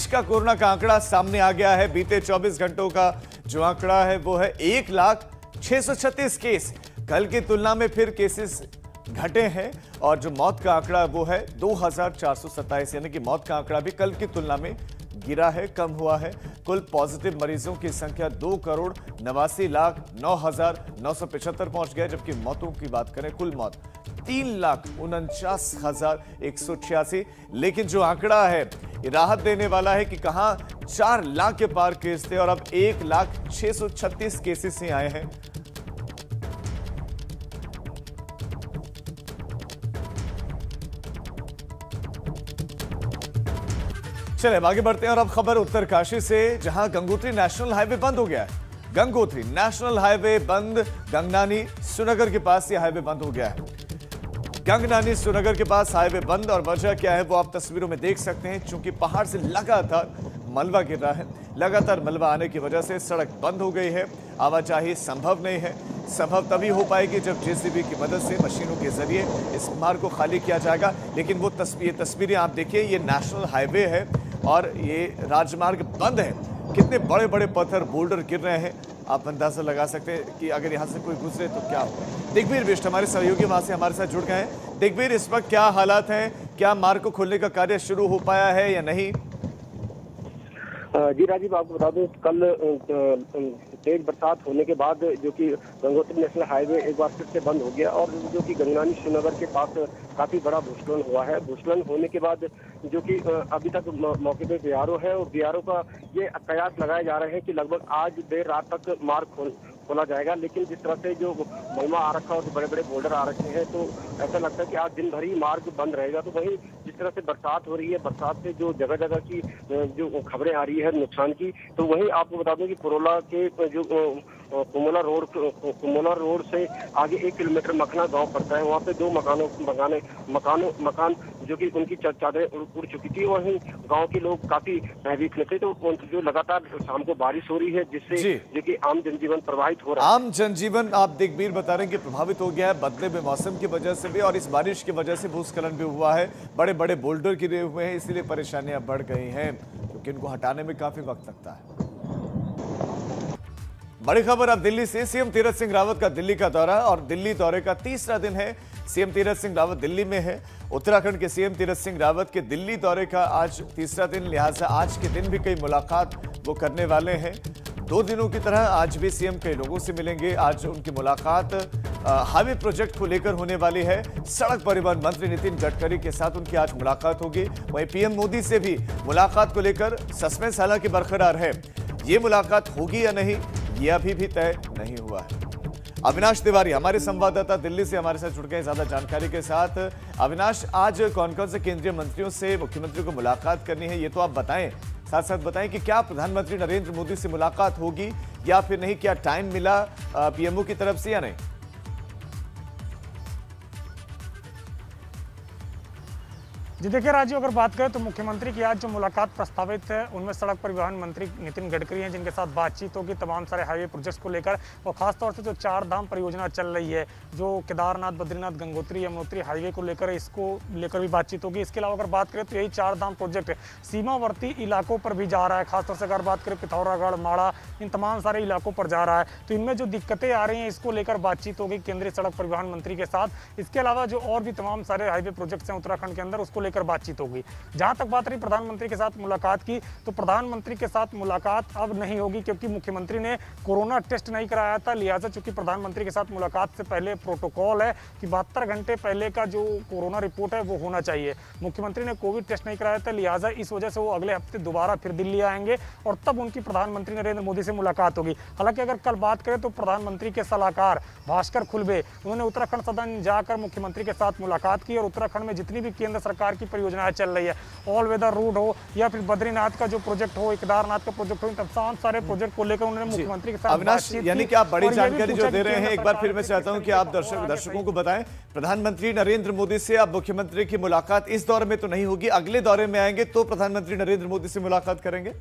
देश का कोरोना का आंकड़ा सामने आ गया है। बीते 24 घंटों का जो आंकड़ा है वो है 1,0636 केस। कल की तुलना में फिर केसेस घटे हैं और जो मौत का आंकड़ा वो है 2,427, यानी कि मौत का आंकड़ा भी कल की तुलना में गिरा है, कम हुआ है। कुल पॉजिटिव मरीजों की संख्या 2,89,09,975 पहुंच गया, जबकि मौतों की बात करें कुल मौत 3,49,186। लेकिन जो आंकड़ा है ये राहत देने वाला है कि कहां 4 लाख के पार केस थे और अब 1,0636 केसेस ही आए हैं। चलिए आगे बढ़ते हैं और अब खबर उत्तरकाशी से, जहां गंगोत्री नेशनल हाईवे बंद हो गया है। गंगोत्री नेशनल हाईवे बंद, गंगनानी सुनगर के पास ये हाईवे बंद हो गया है। गंगनानी सुनगर के पास हाईवे बंद, और वजह क्या है वो आप तस्वीरों में देख सकते हैं। चूंकि पहाड़ से लगातार मलबा गिर रहा है, लगातार मलबा आने की वजह से सड़क बंद हो गई है। आवाजाही संभव नहीं है। संभव तभी हो पाएगी जब जेसीबी की मदद से मशीनों के जरिए इस मार्ग को खाली किया जाएगा। लेकिन वो तस्वीरें आप देखिए, ये नेशनल हाईवे है और ये राजमार्ग बंद है। कितने बड़े बड़े पत्थर, बोल्डर गिर रहे हैं, आप अंदाजा लगा सकते हैं कि अगर यहां से कोई गुजरे तो क्या होगा। दिग्वीर बिष्ट हमारे सहयोगी वहां से हमारे साथ जुड़ गए हैं। दिग्वीर, इस वक्त क्या हालात हैं? क्या मार्ग को खोलने का कार्य शुरू हो पाया है या नहीं? जी राजीव, आपको बता दूं, कल तेज बरसात होने के बाद जो कि गंगोत्री नेशनल हाईवे एक बार फिर से बंद हो गया और जो कि गंगनानी श्रीनगर के पास काफी बड़ा भूस्खलन हुआ है। भूस्खलन होने के बाद जो कि अभी तक मौके पे बीआरओ है और बीआरओ का ये कयास लगाए जा रहे हैं कि लगभग आज देर रात तक मार्ग खोला जाएगा। लेकिन जिस तरह से जो मलबा आ रखा है और बड़े बड़े बोल्डर आ रखे हैं, तो ऐसा लगता है कि आज दिन भर ही मार्ग बंद रहेगा। तो वहीं जिस तरह से बरसात हो रही है, बरसात से जो जगह जगह की जो खबरें आ रही है नुकसान की, तो वहीं आपको बता दूं कि कुरोला के जो कुमोला रोड से आगे 1 किलोमीटर मखना गांव पड़ता है। वहाँ पे 2 मकान जो कि उनकी चादरें उड़ चुकी थी। वहीं गांव के लोग काफी भयभीत में थे। तो जो लगातार शाम को बारिश हो रही है, जिससे जो कि आम जनजीवन प्रभावित हो रहा है। आम जनजीवन, आप दिग्वीर बता रहे हैं कि प्रभावित हो गया है बदले में मौसम की वजह से भी, और इस बारिश की वजह से भूस्खलन भी हुआ है। बड़े बड़े बोल्डर गिरे हुए हैं, इसीलिए परेशानियां बढ़ गई हैं, क्योंकि इनको हटाने में काफी वक्त लगता है। बड़ी खबर अब दिल्ली से। सीएम तीरथ सिंह रावत का दिल्ली का दौरा, और दिल्ली दौरे का तीसरा दिन है। सीएम तीरथ सिंह रावत दिल्ली में है। उत्तराखंड के सीएम तीरथ सिंह रावत के दिल्ली दौरे का आज तीसरा दिन, लिहाजा आज के दिन भी कई मुलाकात वो करने वाले हैं। 2 दिनों की तरह आज भी सीएम कई लोगों से मिलेंगे। आज उनकी मुलाकात हाईवे प्रोजेक्ट को लेकर होने वाली है। सड़क परिवहन मंत्री नितिन गडकरी के साथ उनकी आज मुलाकात होगी। वहीं पीएम मोदी से भी मुलाकात को लेकर सस्पेंस हालांकि बरकरार है। ये मुलाकात होगी या नहीं, ये अभी भी तय नहीं हुआ है। अविनाश तिवारी हमारे संवाददाता दिल्ली से हमारे साथ जुड़ गए ज्यादा जानकारी के साथ। अविनाश, आज कौन कौन से केंद्रीय मंत्रियों से मुख्यमंत्री को मुलाकात करनी है, ये तो आप बताएं। साथ साथ बताएं कि क्या प्रधानमंत्री नरेंद्र मोदी से मुलाकात होगी या फिर नहीं, क्या टाइम मिला पीएमओ की तरफ से या नहीं? जी देखिए राजीव, अगर बात करें तो मुख्यमंत्री की आज जो मुलाकात प्रस्तावित है उनमें सड़क परिवहन मंत्री नितिन गडकरी हैं, जिनके साथ बातचीत होगी तमाम सारे हाईवे प्रोजेक्ट्स को लेकर, और खासतौर से जो 4 धाम परियोजना चल रही है, जो केदारनाथ, बद्रीनाथ, गंगोत्री, यमुनोत्री हाईवे को लेकर, इसको लेकर भी बातचीत होगी। इसके अलावा अगर बात करें तो यही 4 धाम प्रोजेक्ट सीमावर्ती इलाकों पर भी जा रहा है। खासतौर से अगर बात करें पिथौरागढ़, माड़ा, इन तमाम सारे इलाकों पर जा रहा है। तो इनमें जो दिक्कतें आ रही हैं इसको लेकर बातचीत होगी केंद्रीय सड़क परिवहन मंत्री के साथ। इसके अलावा जो और भी तमाम सारे हाईवे प्रोजेक्ट्स हैं उत्तराखंड के अंदर, उसको लेकर बातचीत होगी। जहां तक बात रही प्रधानमंत्री के साथ मुलाकात की, तो प्रधानमंत्री के साथ मुलाकात अब नहीं होगी, क्योंकि मुख्यमंत्री ने कोरोना टेस्ट नहीं कराया था। लिहाजा चूंकि प्रधानमंत्री के साथ मुलाकात से पहले प्रोटोकॉल है कि 72 घंटे पहले का जो कोरोना रिपोर्ट है वो होना चाहिए। मुख्यमंत्री ने कोविड टेस्ट नहीं कराया था, लिहाजा इस वजह से वो अगले हफ्ते दोबारा फिर दिल्ली आएंगे और तब उनकी प्रधानमंत्री नरेंद्र मोदी से मुलाकात होगी। हालांकि अगर कल बात करें तो प्रधानमंत्री के सलाहकार भास्कर खुलबे, उन्होंने उत्तराखंड सदन जाकर मुख्यमंत्री के साथ मुलाकात की और उत्तराखंड में जितनी भी केंद्र सरकार की परियोजनाएं चल रही है, ऑल वेदर रूट हो या फिर बद्रीनाथ का जो प्रोजेक्ट हो, केदारनाथ का प्रोजेक्ट हो, इन तमाम सारे प्रोजेक्ट को लेकर उन्होंने मुख्यमंत्री के साथ अविनाश, यानी कि आप बड़ी जानकारी जो दे रहे हैं, एक बार फिर मैं चाहता हूं कि आप दर्शकों को बताएं। प्रधानमंत्री नरेंद्र मोदी से अब मुख्यमंत्री की मुलाकात इस दौरे में तो नहीं होगी, अगले दौरे में आएंगे तो प्रधानमंत्री नरेंद्र मोदी से मुलाकात करेंगे।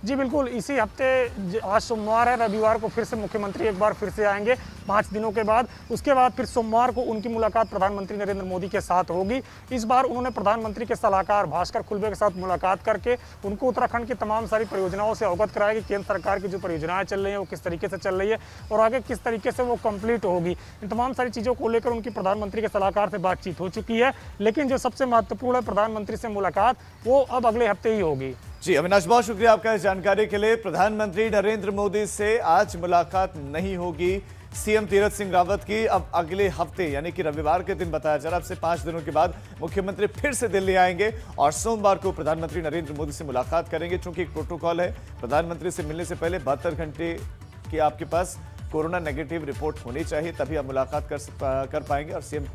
जी बिल्कुल, इसी हफ्ते आज सोमवार है, रविवार को फिर से मुख्यमंत्री एक बार फिर से आएंगे 5 दिनों के बाद। उसके बाद फिर सोमवार को उनकी मुलाकात प्रधानमंत्री नरेंद्र मोदी के साथ होगी। इस बार उन्होंने प्रधानमंत्री के सलाहकार भास्कर खुल्बे के साथ मुलाकात करके उनको उत्तराखंड की तमाम सारी परियोजनाओं से अवगत कराया कि केंद्र सरकार की जो परियोजनाएं चल रही हैं वो किस तरीके से चल रही है और आगे किस तरीके से वो कंप्लीट होगी। इन तमाम सारी चीज़ों को लेकर उनकी प्रधानमंत्री के सलाहकार से बातचीत हो चुकी है, लेकिन जो सबसे महत्वपूर्ण है प्रधानमंत्री से मुलाकात, वो अब अगले हफ्ते ही होगी। जी अविनाश, बहुत शुक्रिया आपका इस जानकारी के लिए। प्रधानमंत्री नरेंद्र मोदी से आज मुलाकात नहीं होगी सीएम तीरथ सिंह रावत की, अब अगले हफ्ते यानी कि रविवार के दिन बताया जा रहा है। अब से 5 दिनों के बाद मुख्यमंत्री फिर से दिल्ली आएंगे और सोमवार को प्रधानमंत्री नरेंद्र मोदी से मुलाकात करेंगे। चूंकि एक प्रोटोकॉल है, प्रधानमंत्री से मिलने से पहले 72 घंटे की आपके पास कोरोना नेगेटिव रिपोर्ट होनी चाहिए, तभी आप मुलाकात कर पाएंगे। और सीएम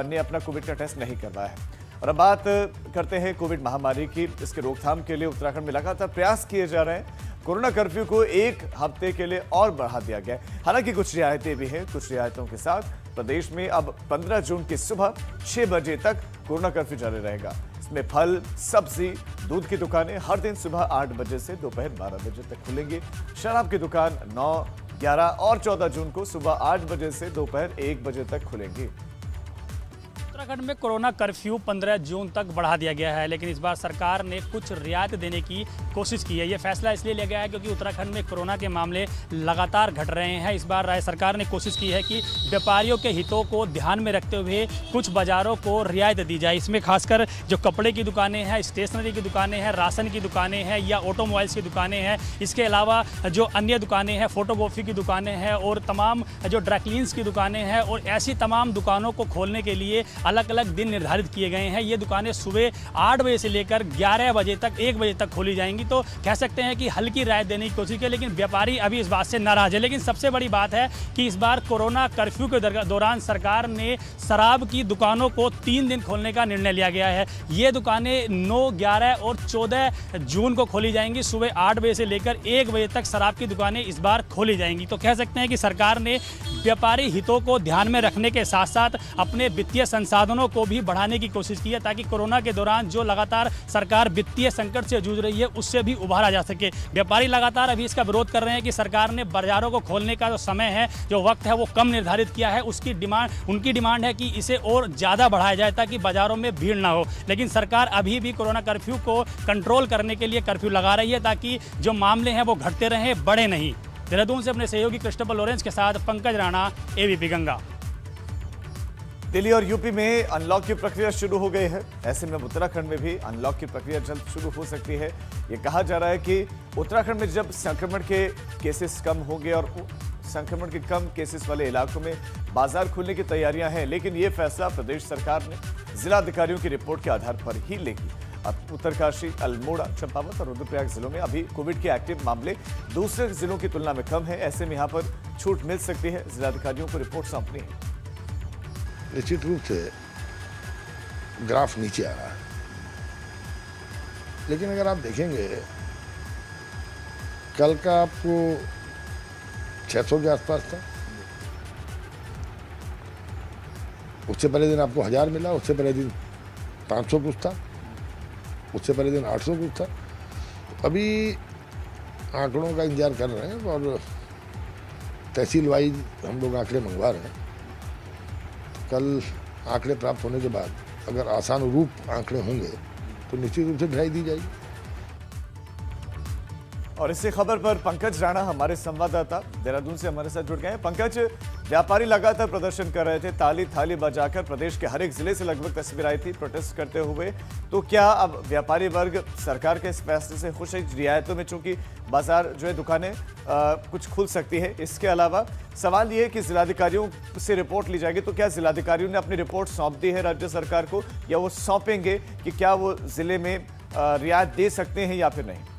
ने अपना कोविड का टेस्ट नहीं करवाया है। और अब बात करते हैं कोविड महामारी की। इसके रोकथाम के लिए उत्तराखंड में लगातार प्रयास किए जा रहे हैं। कोरोना कर्फ्यू को 1 हफ्ते के लिए और बढ़ा दिया गया है। हालांकि कुछ रियायतें भी हैं। कुछ रियायतों के साथ प्रदेश में अब 15 जून की सुबह 6 बजे तक कोरोना कर्फ्यू जारी रहेगा। इसमें फल, सब्जी, दूध की दुकानें हर दिन सुबह 8 बजे से दोपहर 12 बजे तक खुलेंगी। शराब की दुकान 9, 11 और 14 जून को सुबह 8 बजे से दोपहर 1 बजे तक खुलेंगी। उत्तराखंड में कोरोना कर्फ्यू 15 जून तक बढ़ा दिया गया है, लेकिन इस बार सरकार ने कुछ रियायत देने की कोशिश की है। ये फैसला इसलिए लिया गया है क्योंकि उत्तराखंड में कोरोना के मामले लगातार घट रहे हैं। इस बार राज्य सरकार ने कोशिश की है कि व्यापारियों के हितों को ध्यान में रखते हुए कुछ बाज़ारों को रियायत दी जाए। इसमें खासकर जो कपड़े की दुकानें हैं, स्टेशनरी की दुकानें हैं, राशन की दुकानें हैं या ऑटोमोबाइल्स की दुकानें हैं, इसके अलावा जो अन्य दुकानें हैं, फोटोकॉपी की दुकानें हैं और तमाम जो ड्राईक्लीन्स की दुकानें हैं, और ऐसी तमाम दुकानों को खोलने के लिए अलग अलग दिन निर्धारित किए गए हैं। ये दुकानें सुबह 8 बजे से लेकर 11 बजे तक 1 बजे तक खोली जाएंगी। तो कह सकते हैं कि हल्की राहत देने की कोशिश की, लेकिन व्यापारी अभी इस बात से नाराज है। लेकिन सबसे बड़ी बात है कि इस बार कोरोना कर्फ्यू के दौरान सरकार ने शराब की दुकानों को 3 दिन खोलने का निर्णय लिया गया है। ये दुकानें 9, 11 और 14 जून को खोली जाएंगी। सुबह 8 बजे से लेकर 1 बजे तक शराब की दुकानें इस बार खोली जाएंगी। तो कह सकते हैं कि सरकार ने व्यापारी हितों को ध्यान में रखने के साथ साथ अपने वित्तीय संसाधनों को भी बढ़ाने की कोशिश की है, ताकि कोरोना के दौरान जो लगातार सरकार वित्तीय संकट से जूझ रही है उससे भी उभारा जा सके। व्यापारी लगातार अभी इसका विरोध कर रहे हैं कि सरकार ने बाजारों को खोलने का जो समय है, जो वक्त है, वो कम निर्धारित किया है। उनकी डिमांड है कि इसे और ज़्यादा बढ़ाया जाए ताकि बाजारों में भीड़ ना हो। लेकिन सरकार अभी भी कोरोना कर्फ्यू को कंट्रोल करने के लिए कर्फ्यू लगा रही है ताकि जो मामले हैं वो घटते रहें, बढ़े नहीं। देहरादून से अपने सहयोगी क्रिस्टोफर लॉरेंस के साथ पंकज राणा, एबीपी गंगा। दिल्ली और यूपी में अनलॉक की प्रक्रिया शुरू हो गई है। ऐसे में उत्तराखंड में भी अनलॉक की प्रक्रिया जल्द शुरू हो सकती है। ये कहा जा रहा है कि उत्तराखंड में जब संक्रमण के केसेस कम होंगे और संक्रमण के कम केसेस वाले इलाकों में बाजार खुलने की तैयारियां हैं, लेकिन ये फैसला प्रदेश सरकार ने जिला अधिकारियों की रिपोर्ट के आधार पर ही लेगी। अब उत्तरकाशी, अल्मोड़ा, चंपावत और रुद्रप्रयाग जिलों में अभी कोविड के एक्टिव मामले दूसरे जिलों की तुलना में कम है। ऐसे में यहाँ पर छूट मिल सकती है। जिलाधिकारियों को रिपोर्ट सौंपनी है। निश्चित रूप से ग्राफ नीचे आ रहा है, लेकिन अगर आप देखेंगे कल का आपको 600 के आसपास था, उससे पहले दिन आपको 1000 मिला, उससे पहले दिन 500 कुछ था, उससे पहले दिन 800 कुछ था। अभी आंकड़ों का इंतजार कर रहे हैं और तहसील वाइज हम लोग आंकड़े मंगवा रहे हैं। कल आंकड़े प्राप्त होने के बाद अगर आशानुरूप आंकड़े होंगे तो निश्चित रूप से ढलाई दी जाएगी। और इसी खबर पर पंकज राणा हमारे संवाददाता देहरादून से हमारे साथ जुड़ गए हैं। पंकज, व्यापारी लगातार प्रदर्शन कर रहे थे, ताली थाली बजाकर प्रदेश के हर एक जिले से लगभग तस्वीर आई थी प्रोटेस्ट करते हुए। तो क्या अब व्यापारी वर्ग सरकार के इस फैसले से खुश है? रियायतों में चूंकि बाजार जो है, दुकानें कुछ खुल सकती है। इसके अलावा सवाल ये है कि जिलाधिकारियों से रिपोर्ट ली जाएगी, तो क्या जिलाधिकारियों ने अपनी रिपोर्ट सौंप दी है राज्य सरकार को, या वो सौंपेंगे कि क्या वो जिले में रियायत दे सकते हैं या फिर नहीं?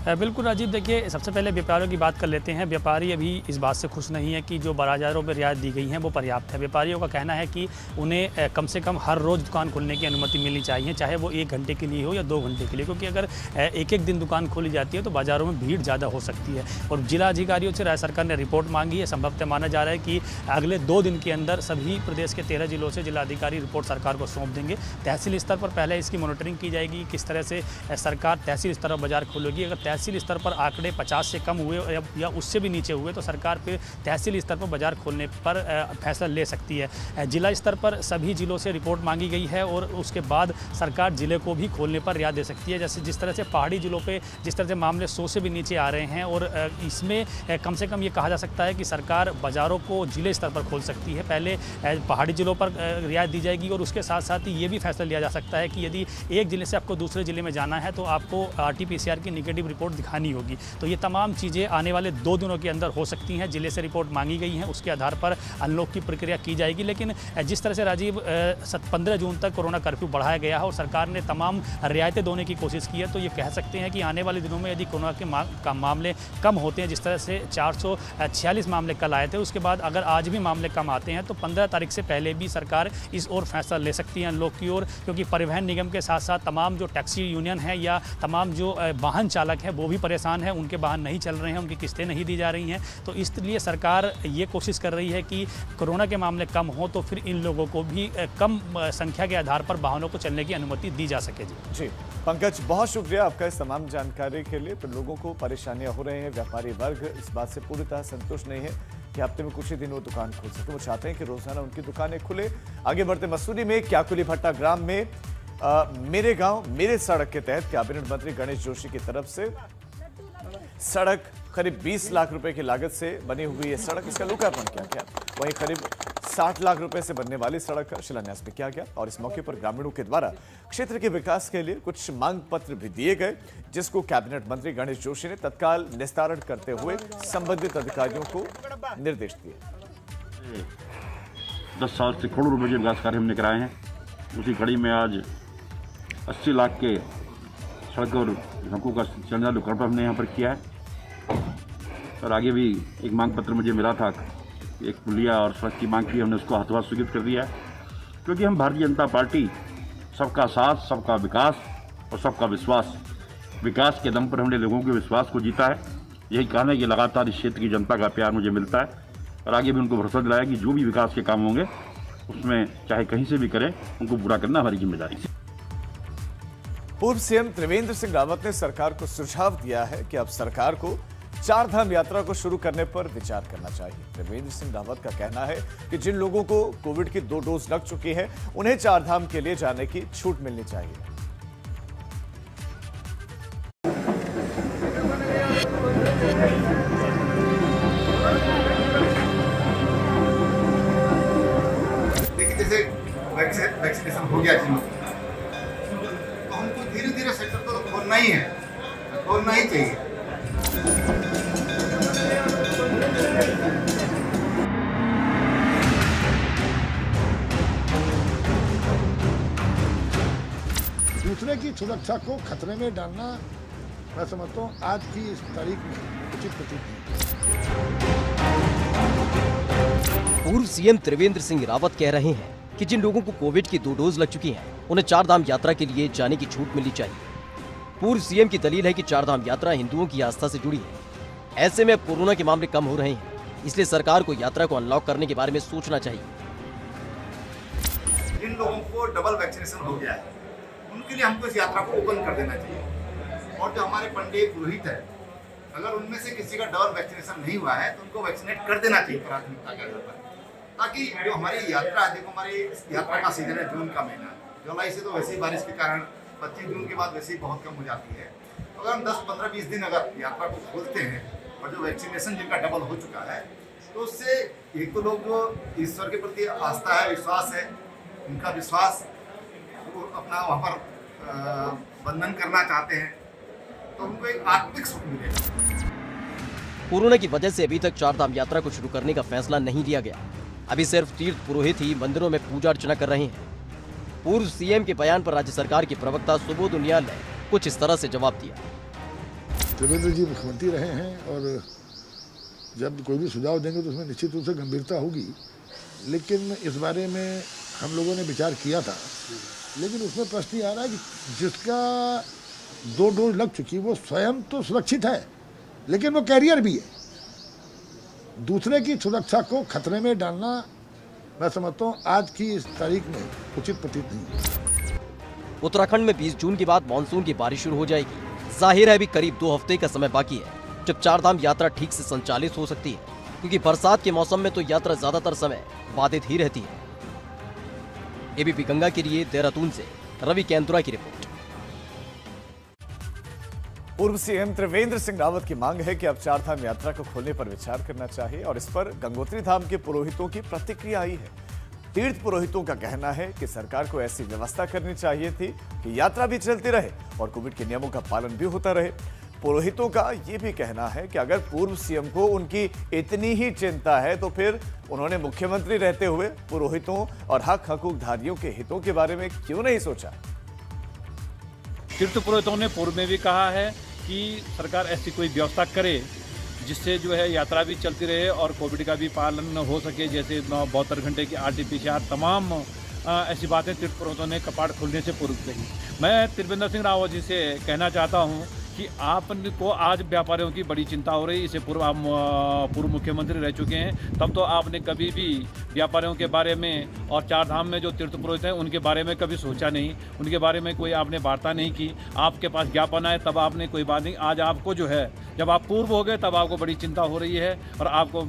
बिल्कुल राजीव, देखिए सबसे पहले व्यापारियों की बात कर लेते हैं। व्यापारी अभी इस बात से खुश नहीं है कि जो बाज़ारों में रियायत दी गई है वो पर्याप्त है। व्यापारियों का कहना है कि उन्हें कम से कम हर रोज़ दुकान खोलने की अनुमति मिलनी चाहिए, चाहे वो 1 घंटे के लिए हो या 2 घंटे के लिए, क्योंकि अगर एक दिन दुकान खोली जाती है तो बाज़ारों में भीड़ ज़्यादा हो सकती है। और जिला अधिकारियों से राज्य सरकार ने रिपोर्ट मांगी है। संभवतः माना जा रहा है कि अगले 2 दिन के अंदर सभी प्रदेश के 13 जिलों से जिलाधिकारी रिपोर्ट सरकार को सौंप देंगे। तहसील स्तर पर पहले इसकी मॉनिटरिंग की जाएगी, किस तरह से सरकार तहसील स्तर पर बाजार खोलेगी। अगर तहसील स्तर पर आंकड़े 50 से कम हुए या उससे भी नीचे हुए तो सरकार फिर तहसील स्तर पर बाजार खोलने पर फैसला ले सकती है। जिला स्तर पर सभी जिलों से रिपोर्ट मांगी गई है और उसके बाद सरकार जिले को भी खोलने पर रियायत दे सकती है। जैसे जिस तरह से पहाड़ी जिलों पे जिस तरह से मामले 100 से भी नीचे आ रहे हैं, और इसमें कम से कम ये कहा जा सकता है कि सरकार बाज़ारों को जिले स्तर पर खोल सकती है। पहले पहाड़ी जिलों पर रियायत दी जाएगी और उसके साथ साथ ही ये भी फैसला लिया जा सकता है कि यदि एक ज़िले से आपको दूसरे ज़िले में जाना है तो आपको RT-PCR की नेगेटिव रिपोर्ट दिखानी होगी। तो ये तमाम चीज़ें आने वाले 2 दिनों के अंदर हो सकती हैं। जिले से रिपोर्ट मांगी गई है, उसके आधार पर अनलॉक की प्रक्रिया की जाएगी। लेकिन जिस तरह से राजीव 15 जून तक कोरोना कर्फ्यू बढ़ाया गया है और सरकार ने तमाम रियायतें देने की कोशिश की है, तो ये कह सकते हैं कि आने वाले दिनों में यदि कोरोना के मामले कम होते हैं, जिस तरह से 446 मामले कल आए थे, उसके बाद अगर आज भी मामले कम आते हैं तो 15 तारीख से पहले भी सरकार इस ओर फैसला ले सकती है अनलॉक की ओर, क्योंकि परिवहन निगम के साथ साथ तमाम जो टैक्सी यूनियन है या तमाम जो वाहन चालक है वो भी परेशान है। उनके वाहन नहीं चल रहे हैं, उनकी किस्तें नहीं दी जा रही हैं। तो इसलिए सरकार ये कोशिश कर रही है कि कोरोना के मामले कम हों तो फिर इन लोगों को भी कम संख्या के आधार पर वाहनों को चलने की अनुमति दी जा सके। जी पंकज, बहुत शुक्रिया आपका इस तमाम जानकारी के लिए। तो लोगों को परेशानियां हो रही हैं, व्यापारी वर्ग इस बात से पूरी तरह संतुष्ट नहीं है कि हफ्ते में कुछ ही दिन वो दुकान खोल सके। वो चाहते हैं कि रोजाना उनकी दुकानें खुले। आगे बढ़ते मसूरी में क्याकुली भट्टा ग्राम में मेरे गांव मेरे सड़क के तहत कैबिनेट मंत्री गणेश जोशी की तरफ से सड़क करीब 20 लाख रुपए की लागत से बनी हुई ये सड़क, इसका लोकार्पण किया गया। वहीं करीब 60 लाख रुपए से बनने वाली सड़क का शिलान्यास भी किया गया और इस मौके पर ग्रामीणों के द्वारा क्षेत्र के विकास के लिए कुछ मांग पत्र भी दिए गए, जिसको कैबिनेट मंत्री गणेश जोशी ने तत्काल निस्तारण करते हुए संबंधित अधिकारियों को निर्देश दिए। 10 साल से करोड़ों रुपए के विकास कार्य हमने कराए हैं। उसी कड़ी में आज 80 लाख के सड़क और सड़कों का लोकार्पण हमने यहाँ पर किया है। और आगे भी एक मांग पत्र मुझे मिला था, एक पुलिया और सड़क की मांग की, हमने उसको हाथों हाथ स्वीकृत कर दिया है, क्योंकि हम भारतीय जनता पार्टी सबका साथ, सबका विकास और सबका विश्वास, विकास के दम पर हमने लोगों के विश्वास को जीता है। यही कारण है कि लगातार इस क्षेत्र की जनता का प्यार मुझे मिलता है और आगे भी उनको भरोसा दिलाया कि जो भी विकास के काम होंगे उसमें चाहे कहीं से भी करें, उनको पूरा करना हमारी जिम्मेदारी है। पूर्व सीएम त्रिवेंद्र सिंह रावत ने सरकार को सुझाव दिया है कि अब सरकार को 4 धाम यात्रा को शुरू करने पर विचार करना चाहिए। त्रिवेंद्र सिंह रावत का कहना है कि जिन लोगों को कोविड की 2 डोज लग चुकी है उन्हें 4 धाम के लिए जाने की छूट मिलनी चाहिए। जैसे वैक्सीनेशन हो गया जिन तो हमको धीरे धीरे सेक्टर को खोलना ही है, खोलना ही चाहिए। दूसरे की सुरक्षा को खतरे में डालना मैं समझता हूँ आज की इस तारीख में उचित प्रतीत नहीं। पूर्व सीएम त्रिवेंद्र सिंह रावत कह रहे हैं कि जिन लोगों को कोविड की 2 डोज लग चुकी हैं, उन्हें 4 धाम यात्रा के लिए जाने की छूट मिलनी चाहिए। पूर्व सीएम की दलील है कि 4 धाम यात्रा हिंदुओं की आस्था से जुड़ी है। ऐसे में अब कोरोना के मामले कम हो रहे हैं, इसलिए सरकार को यात्रा को अनलॉक करने के बारे में सोचना चाहिए। जिन लोगों को डबल वैक्सीनेशन हो गया है उनके लिए हमको इस यात्रा को ओपन कर देना चाहिए। और जो हमारे पंडित पुरोहित है, अगर उनमें से किसी का डबल वैक्सीनेशन नहीं हुआ है तो उनको वैक्सीनेट कर देना चाहिए प्राथमिकता के आधार पर, ताकि जो हमारी यात्रा है, देखो हमारी यात्रा का सीजन है जून का महीना, जुलाई से तो वैसे ही बारिश के कारण 25 जून के बाद वैसे ही बहुत कम हो जाती है। तो अगर हम 10, 15, 20 दिन अगर यात्रा को खोलते हैं और जो वैक्सीनेशन जिनका डबल हो चुका है तो उससे एक तो लोग जो ईश्वर के प्रति आस्था है, विश्वास है, उनका विश्वास वो अपना वहाँ पर बंधन करना चाहते हैं तो उनको एक आत्मिक सुख मिलेगा। कोरोना की वजह से अभी तक 4 धाम यात्रा को शुरू करने का फैसला नहीं लिया गया। अभी सिर्फ तीर्थ पुरोहित ही मंदिरों में पूजा अर्चना कर रहे हैं। पूर्व सीएम के बयान पर राज्य सरकार के प्रवक्ता सुबोध उनियाल ने कुछ इस तरह से जवाब दिया। त्रिवेंद्र जी मुख्यमंत्री रहे हैं और जब कोई भी सुझाव देंगे तो उसमें निश्चित रूप से गंभीरता होगी, लेकिन इस बारे में हम लोगों ने विचार किया था। लेकिन उसमें प्रश्न ये आ रहा है कि जिसका 2 डोज लग चुकी वो स्वयं तो सुरक्षित है, लेकिन वो कैरियर भी है। दूसरे की सुरक्षा को खतरे में डालना मैं समझता हूँ आज की इस तारीख में उचित प्रतीत नहीं है। उत्तराखंड में 20 जून के बाद मानसून की बारिश शुरू हो जाएगी। जाहिर है अभी करीब 2 हफ्ते का समय बाकी है जब चारधाम यात्रा ठीक से संचालित हो सकती है, क्योंकि बरसात के मौसम में तो यात्रा ज्यादातर समय बाधित ही रहती है। एबीपी गंगा के लिए देहरादून से रवि केंद्रा की रिपोर्ट। पूर्व सीएम त्रिवेंद्र सिंह रावत की मांग है कि अब चारधाम यात्रा को खोलने पर विचार करना चाहिए और इस पर गंगोत्री धाम के पुरोहितों की प्रतिक्रिया आई है। तीर्थ पुरोहितों का कहना है कि सरकार को ऐसी व्यवस्था करनी चाहिए थी कि यात्रा भी चलती रहे और कोविड के नियमों का पालन भी होता रहे। पुरोहितों का यह भी कहना है कि अगर पूर्व सीएम को उनकी इतनी ही चिंता है तो फिर उन्होंने मुख्यमंत्री रहते हुए पुरोहितों और हक हकूकधारियों के हितों के बारे में क्यों नहीं सोचा। तीर्थ पुरोहितों ने पूर्व में भी कहा है कि सरकार ऐसी कोई व्यवस्था करे जिससे जो है यात्रा भी चलती रहे और कोविड का भी पालन हो सके, जैसे 72 घंटे की RT-PCR तमाम ऐसी बातें तीर्थ पुरोहितों ने कपाट खुलने से पूर्व कही। मैं त्रिवेंद्र सिंह रावत जी से कहना चाहता हूं कि आपको आज व्यापारियों की बड़ी चिंता हो रही है। इससे पूर्व आप पूर्व मुख्यमंत्री रह चुके हैं, तब तो आपने कभी भी व्यापारियों के बारे में और चारधाम में जो तीर्थ पुरोहित हैं उनके बारे में कभी सोचा नहीं, उनके बारे में कोई आपने वार्ता नहीं की। आपके पास ज्ञापन आए तब आपने कोई बात नहीं। आज आपको जो है जब आप पूर्व हो गए तब आपको बड़ी चिंता हो रही है और आपको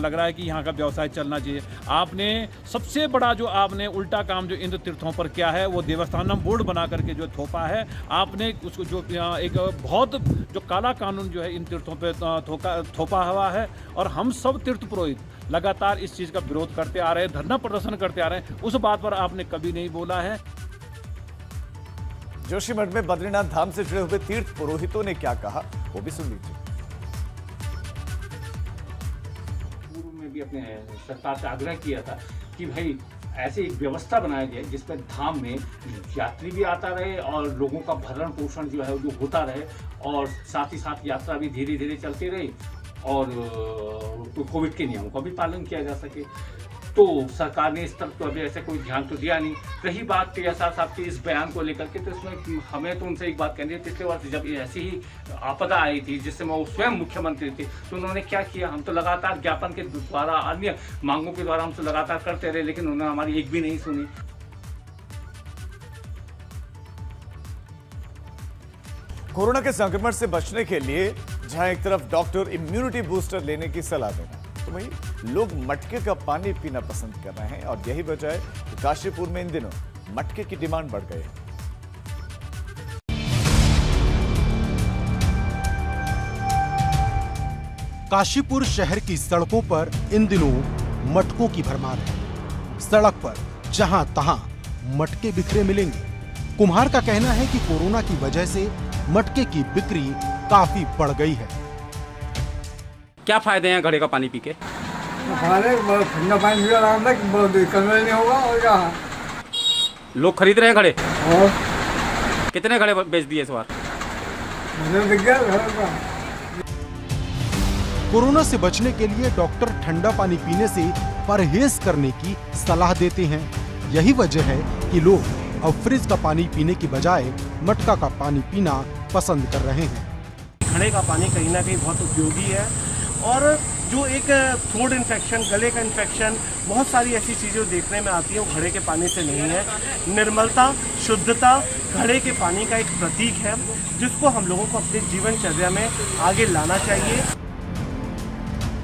लग रहा है कि यहाँ का व्यवसाय चलना चाहिए। आपने सबसे बड़ा जो आपने उल्टा काम जो इन तीर्थों पर किया है वो देवस्थानम बोर्ड बना करके जो थोपा है आपने, उसको जो एक बहुत जो काला कानून जो है इन तीर्थों पे थोपा हुआ है। और हम सब तीर्थ पुरोहित लगातार इस चीज का विरोध करते आ रहे हैं, धरना प्रदर्शन करते आ रहे हैं। उस बात पर आपने कभी नहीं बोला है। जोशीमठ में बद्रीनाथ धाम से जुड़े हुए तीर्थ पुरोहितों ने क्या कहा वो भी सुन लीजिए। पूर्व में भी अपने सरकार से आग्रह किया था कि भाई ऐसी एक व्यवस्था बनाई जाए जिस पर धाम में यात्री भी आता रहे और लोगों का भरण पोषण जो है जो होता रहे और साथ ही साथ यात्रा भी धीरे धीरे चलती रही और कोविड के नियमों का भी पालन किया जा सके। तो सरकार ने इस तरफ तो अभी ऐसे कोई ध्यान तो दिया नहीं। रही बात टीएसआर साहब के इस बयान को लेकर के, तो इसमें हमें तो उनसे एक बात कहनी है। पिछले वर्ष जब ऐसी ही आपदा आई थी जिससे वो स्वयं मुख्यमंत्री थे, तो उन्होंने क्या किया? हम तो लगातार ज्ञापन के द्वारा अन्य मांगों के द्वारा हमसे लगातार करते रहे, लेकिन उन्होंने हमारी एक भी नहीं सुनी। कोरोना के संक्रमण से बचने के लिए जहां एक तरफ डॉक्टर इम्यूनिटी बूस्टर लेने की सलाह देना, तो वहीं लोग मटके का पानी पीना पसंद कर रहे हैं और यही वजह है कि काशीपुर में इन दिनों मटके की डिमांड बढ़ गई है। काशीपुर शहर की सड़कों पर इन दिनों मटकों की भरमार है। सड़क पर जहां तहां मटके बिखरे मिलेंगे। कुम्हार का कहना है कि कोरोना की वजह से मटके की बिक्री काफी बढ़ गई है। क्या फायदे हैं घड़े का पानी पी के? ठंडा पानी भी आराम है, नहीं होगा। और क्या लोग खरीद रहे हैं घड़े? कितने घड़े बेच दिए इस बार? कोरोना से बचने के लिए डॉक्टर ठंडा पानी पीने से परहेज करने की सलाह देते हैं। यही वजह है कि लोग अब फ्रिज का पानी पीने की बजाय मटका का पानी पीना पसंद कर रहे हैं। घड़े का पानी कहीं ना कहीं बहुत उपयोगी है और जो एक थ्रोट इन्फेक्शन, गले का इन्फेक्शन, बहुत सारी ऐसी चीज़ें देखने में आती हैं वो घड़े के पानी से नहीं है। निर्मलता, शुद्धता घड़े के पानी का एक प्रतीक है जिसको हम लोगों को अपने जीवनचर्या में आगे लाना चाहिए।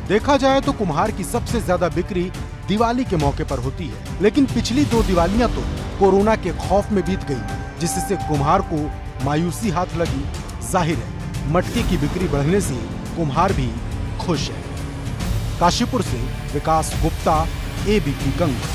देखा जाए तो कुम्हार की सबसे ज्यादा बिक्री दिवाली के मौके पर होती है, लेकिन पिछली 2 दिवालियां तो कोरोना के खौफ में बीत गई, जिससे कुम्हार को मायूसी हाथ लगी। जाहिर है मटके की बिक्री बढ़ने से कुम्हार भी खुश है। काशीपुर से विकास गुप्ता, एबीपी गंगा।